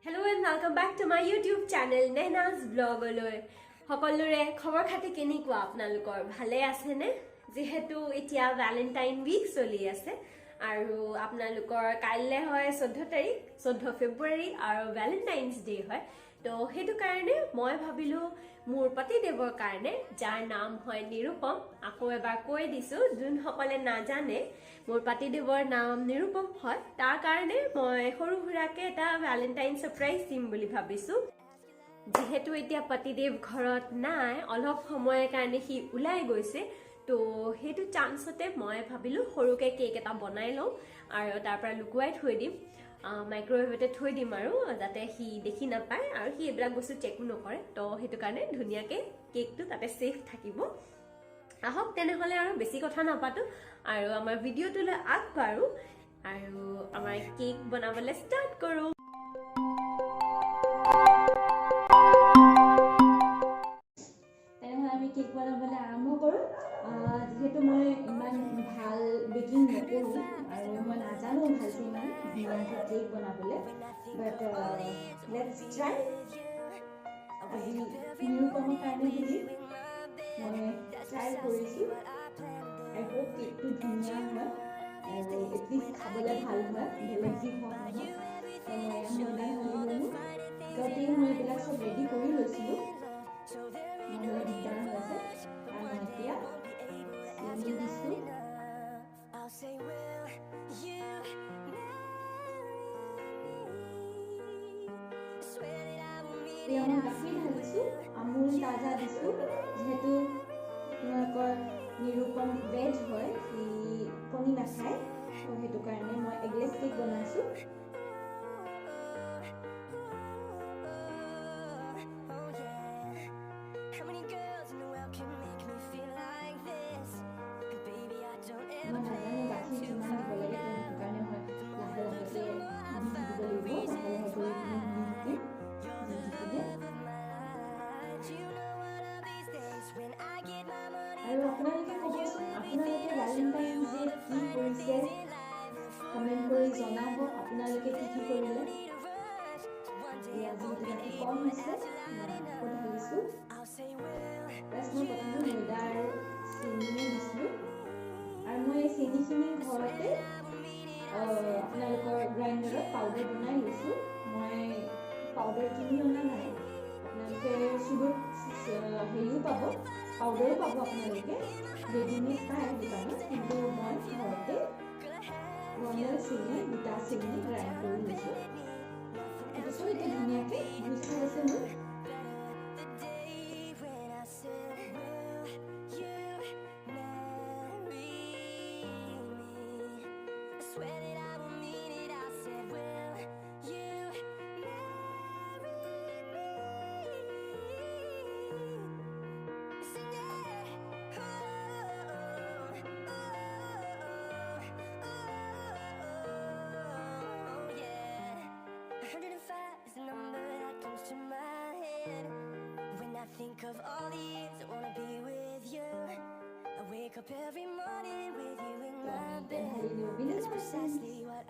Hello and welcome back to my YouTube channel Naina's vlog লৈ সকলোৰে খবৰ খাতি কেনেকুৱা আপোনালোকৰ ভালে আছে নে যেহেতু এতিয়া ভ্যালেন্টাইন উইক চলি আছে আৰু আপোনালোকৰ কাইলে হয় 14 তাৰিখ 14 ফেব্ৰুৱাৰী আৰু ভ্যালেন্টাইনস ডে হয় তো হেতু কাৰণে মই ভাবিলো মোৰ পতি দেৱৰ কাৰণে যাৰ নাম হয় নিৰুপম আকৌ এবাৰ কৈ দিছো যোন সকলে না জানে মোৰ পতি দেৱৰ নাম নিৰুপম হয় তাৰ কাৰণে মই সৰু হুৰাকে এটা ভ্যালেন্টাইন সাৰপ্ৰাইজ দিম বুলি ভাবিছো যেহেতু এতিয়া পতি দেৱ ঘৰত নাই অলপ সময়ৰ কাৰণে হি উলাই গৈছে তো হেতু চান্সতে মই ভাবিলো সৰুকে কেক এটা বনাই লও আৰু তাৰ পৰা লুকুৱাই থৈ দিম মাইক্ৰোৱেভতে থৈ দিম আৰু যাতে হি দেখি না পায় আৰু হি এবলা বস্তু চেকো নকৰে তো হেতু কাৰণে ধুনিয়াকে কেকটো তাতে সেফ থাকিব আহক তেনেহলে আৰু বেছি কথা নাপাতো আৰু আমাৰ ভিডিওটোলৈ আগবাৰো আৰু আমাৰ কেক বনাবলৈ ষ্টাৰ্ট কৰো তেনেহলে আমি কেক বনাবলৈ আৰম্ভ কৰো যেহেতু মই ইমান ভাল বেকিং নকৰো আৰু মই নাজানো ভালকৈ ইমান ধুনীয়াকৈ কেক বনাবলৈ বাট লেটছ ট্ৰাই আজি নিৰুপমৰ কাৰণে বুলি মই ট্ৰাই কৰিছোঁ আই হোপ কেকটো ধুনীয়া হয় আৰু এটলিষ্ট খাবলৈ ভাল হয় বেলেগ যি হওক নহয় তো মই ময়দা সানি ল'লোঁ গতিকে মই এইবিলাক চব ৰেডি কৰি লৈছিলোঁ নহ'লে দিগদাৰ হৈ আছে আৰু মই এতিয়া চেনি দিছোঁ এতিয়া মই গাখীৰ ঢালিছোঁ আমুল তাজা দিছোঁ যিহেতু আপোনালোকৰ নিৰুপম ভেজ হয় সি কণী নাখায় তো সেইটো কাৰণে মই এগলেছ কেক বনাইছোঁ মই নাজানো গাখীৰ কিমান দিব লাগে তো সেইটো কাৰণে মই লাহে লাহেকৈ দি দিব লাগিব লাহে লাহে কৰি দি আৰু আপোনালোকে ক'বচোন আপোনালোকে ভ্যালেন্টাইন ডে কি কৰিছে কমেণ্ট কৰি জনাব আপোনালোকে কি কি কৰিলে আজি ৰাতি কম হৈছে আকৌ ঢালিছোঁ প্লাছ মই প্ৰথমে ময়দা আৰু চেনিয়ে দিছিলোঁ আৰু মই এই চেনিখিনি ঘৰতে আপোনালোকৰ গ্ৰাইণ্ডাৰত পাউডাৰ বনাই লৈছোঁ মই পাউডাৰ কিনি অনা নাই আপোনালোকে চুবত হেৰিও পাব পাউডাৰো পাব আপোনালোকে ৰেডিমেড পায় দোকানত কিন্তু মই ঘৰতে নৰ্মেল চেনি দুটা চেনি গ্ৰাইণ্ড কৰি লৈছোঁ তাৰপিছত এতিয়া ধুনীয়াকৈ জুচ খাই আছে মোৰ Think of all the years I wanna be with you. I wake up every morning with you in my bed. That's precisely what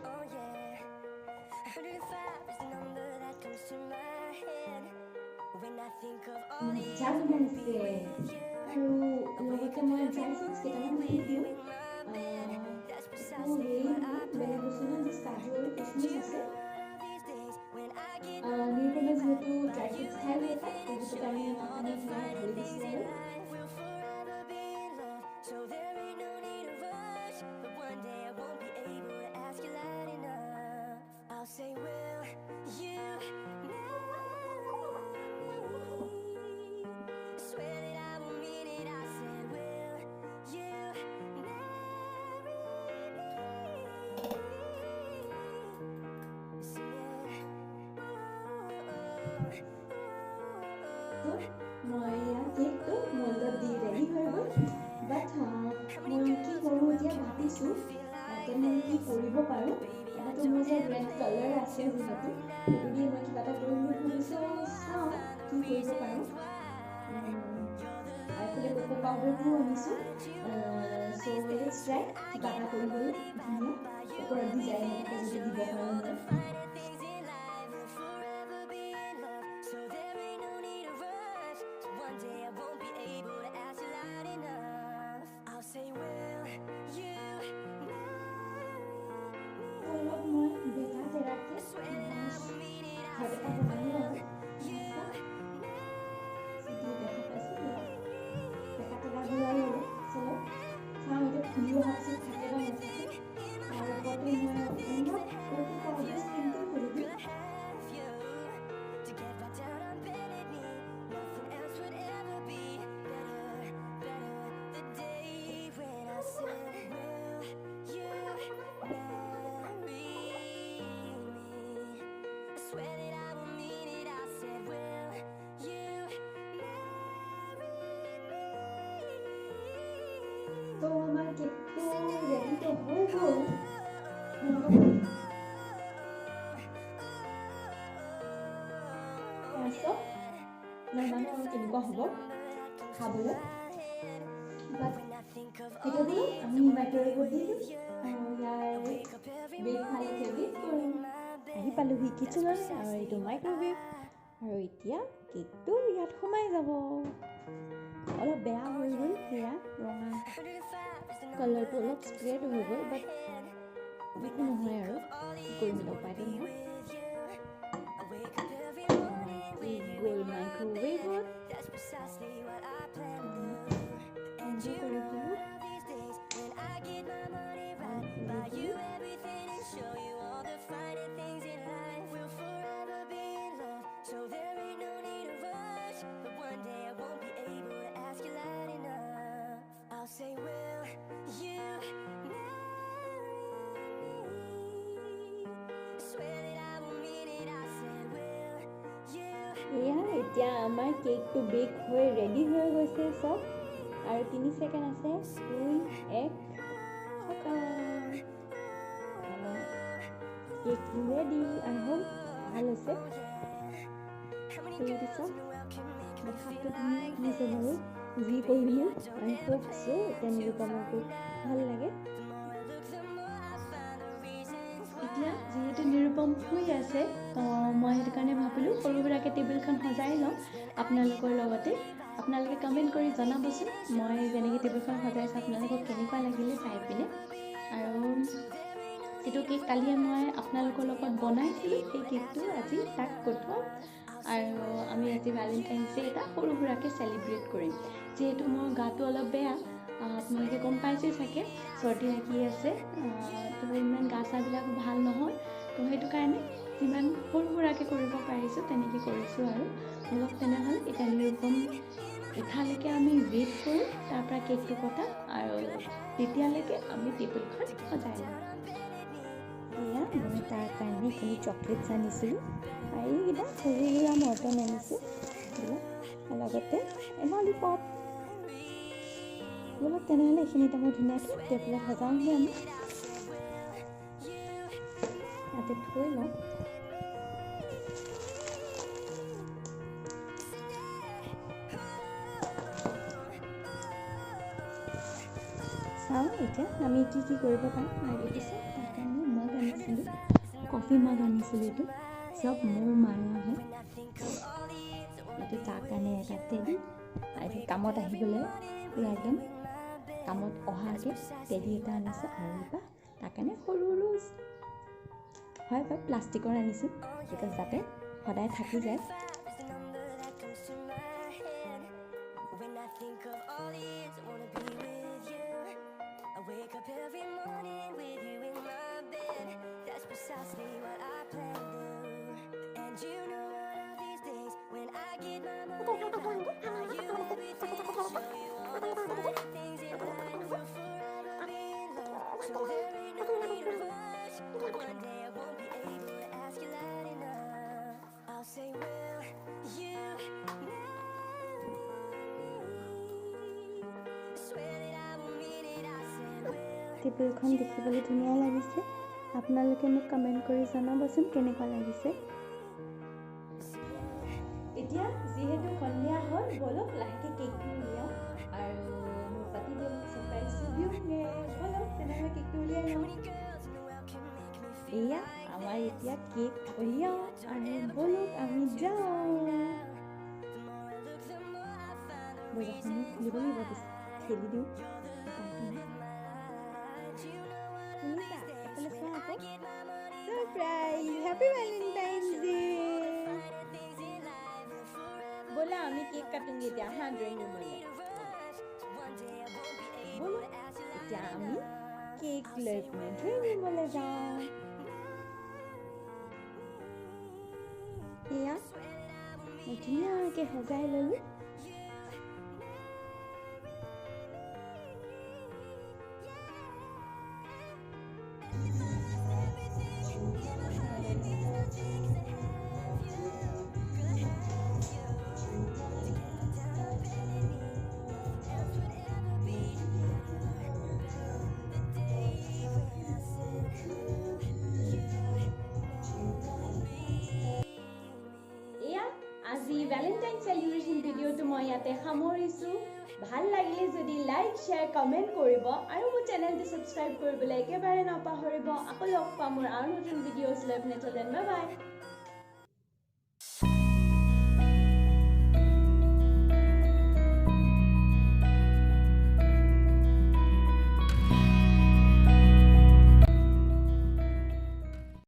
oh yeah 105 is the number that comes to my head when I think of all the years I wanna be with you. আৰু লগতে মই dry fruits কেইটামান দি দিওঁ That's precisely what বেলেগ বস্তু নহয় just কাজু আৰু কিচমিচ আছে নিৰুপমে যিহেতু ড্ৰাই ফ্ৰুটছ খাই ভাল পায় সেইটো কাৰণে অকণমান ঢালি দিছোঁ আৰু so there ain't no need to rush but one day I won't be able to ask you loud enough I'll say will you swear that I won't mean it I said will you মই কেকটো মল্ডত দি ready হৈ গ'ল বাট মই কি কৰোঁ এতিয়া ভাবিছোঁ মই কি কৰিব পাৰোঁ এটাতো মোৰ যে ৰেড কালাৰ আছে যিহেতু সেইটো দিয়ে মই কিবা এটা কৰিম বুলি ভাবিছোঁ চাওঁ কি কৰিব পাৰোঁ এইফালে কোকো পাউডাৰটো আনিছোঁ চ' লেটছ ট্ৰাই কিবা এটা কৰিবলৈ ধুনীয়া কোকো পাৰোঁ মই অলপ মই বেকা জেগাকে ভাত এটা বনাই লওঁ চিটি দেখা পাইছোঁ বেকা টেকা ঘূৰাই ল'লোঁ চলক চাওঁ এতিয়া ফুলি অহাৰ পিছত থাকে বা নাথাকে তাৰ ওপৰতে মই অলপ ক'তো পাউডাৰ স্প্ৰিংকল কৰি দিওঁ তো আমাৰ কেকটো ৰেডিটো হৈ গ'ল তাৰপিছত নাজানো আৰু কেনেকুৱা হ'ব খাবলৈ বাট এতিয়াতো আমি মাইক্ৰৱেভত দি দিওঁ আৰু ইয়াৰ বেক ভালকৈ বেক কৰিম আহি পালোহি কিটচেনলৈ আৰু এইটো মাইক্ৰৱেভ আৰু এতিয়া কেকটো ইয়াত সোমাই যাব অলপ বেয়া হৈ গ'ল সেয়া ৰঙা কালাৰটো অলপ স্প্ৰেড হৈ গ'ল বাট একো নহয় আৰু কি কৰিম উপায়টো নহয় গ'ল মাইক্ৰৱেভত এনজয় কৰি দিলোঁ এয়া এতিয়া আমাৰ কেকটো বেক হৈ ৰেডি হৈ গৈছে চব আৰু 3 ছেকেণ্ড আছে 2 1 কেকটো ৰেডি আই হোপ ভাল হৈছে দেখাতটো ধুনীয়া হৈছে বাৰু যি কৰিলোঁ আই হোপ চ' এতিয়া নিৰূপমটো ভাল লাগে এতিয়া যিহেতু নিৰূপম শুই আছে মই সেইটো কাৰণে ভাবিলোঁ সৰু সুৰাকৈ টেবুলখন সজাই লওঁ আপোনালোকৰ লগতে আপোনালোকে কমেণ্ট কৰি জনাবচোন মই যেনেকৈ টেবুলখন সজাইছোঁ আপোনালোকক কেনেকুৱা লাগিলে চাই পিনে আৰু যিটো কেক কালিয়ে মই আপোনালোকৰ লগত বনাইছিলোঁ সেই কেকটো আজি তাক কটোৱাম আৰু আমি আজি ভেলেণ্টাইন্স ডে এটা সৰু সুৰাকৈ চেলিব্ৰেট কৰিম যিহেতু মোৰ গাটো অলপ বেয়া আপোনালোকে গম পাইছে চাগে চৰ্দি লাগি আছে তো ইমান গা চাবিলাকো ভাল নহয় তো সেইটো কাৰণে যিমান সৰু সুৰাকৈ কৰিব পাৰিছোঁ তেনেকৈ কৰিছোঁ আৰু অলপ তেনেহ'লে এতিয়া নিৰূপম উঠালৈকে আমি ৱেইট কৰোঁ তাৰপৰা কেকটো কটা আৰু তেতিয়ালৈকে আমি টেবুলখন সজাই লওঁ এয়া মই তাৰ কাৰণে এইখিনি চকলেটছ আনিছিলোঁ আৰু এইকেইটা সৰু সুৰা মৰ্টন আনিছোঁ লগতে ললিপপ বলক তেনেহ'লে এইখিনিতে মই ধুনীয়াকৈ টেবুলত সজাওঁগৈ আমি ইয়াতে থৈ লওঁ চাওঁ এতিয়া আমি কি কৰিব পাৰোঁ আৰু দেখিছোঁ তাৰ কাৰণে মগ আনিছিলোঁ কফি মগ আনিছিলোঁ এইটো চব মোৰ মাৰাহে এইটো তাৰ কাৰণে এটা টেডি এইটো কামত আহিবলৈ পূৰা একদম কামত অহাকৈ টেডি এটা আনিছোঁ আৰু এটা তাৰ কাৰণে সৰু সৰু হয় বা প্লাষ্টিকৰ আনিছোঁ বিকজ যাতে সদায় থাকি যায় টেবুলখন দেখিবলৈ ধুনীয়া লাগিছে আপোনালোকে মোক কমেণ্ট কৰি জনাবচোন কেনেকুৱা লাগিছে এতিয়া যিহেতু সন্ধিয়া হ'ল বলক লাহেকৈ কেকটো উলিয়াওঁ আৰু মোৰ প্ৰতিদেৱক ছাৰপ্ৰাইজটো দিওঁগৈ বলক তেনেহ'লে কেকটো উলিয়াই লওঁ এয়া আমাৰ এতিয়া কেক উলিয়াওঁ আৰু বলক আমি যাওঁ বজাৰখনো খুলিব লাগিব পিছে ঠেলি দিওঁ উপায়টো নাই শুনিছা এফালে চোৱা আকৌ সাৰপ্ৰাইজ হেপী ভেলেণ্টাইনছ ডে ব'লা আমি কেক কাটোঁগে এতিয়া হা ড্ৰয়িং ৰুমলৈ ব'লো এতিয়া আমি কেক লৈ পিনে ড্ৰয়িং ৰুমলৈ যাওঁ এয়া মই ধুনীয়াকৈ সজাই ল'লোঁ আজি ভ্যালেন্টাইন সেলিব্ৰেশন ভিডিওটো মই ইয়াতে সামৰিছো ভাল লাগিলে যদি লাইক শেয়াৰ কমেন্ট কৰিব আৰু মোৰ চেনেলটো সাবস্ক্ৰাইব কৰিবলৈ একেবাৰে নাপাহৰিব আকৌ লগ পাম মোৰ আৰু নতুন ভিডিঅ'ছ লৈ পিনে বাই বাই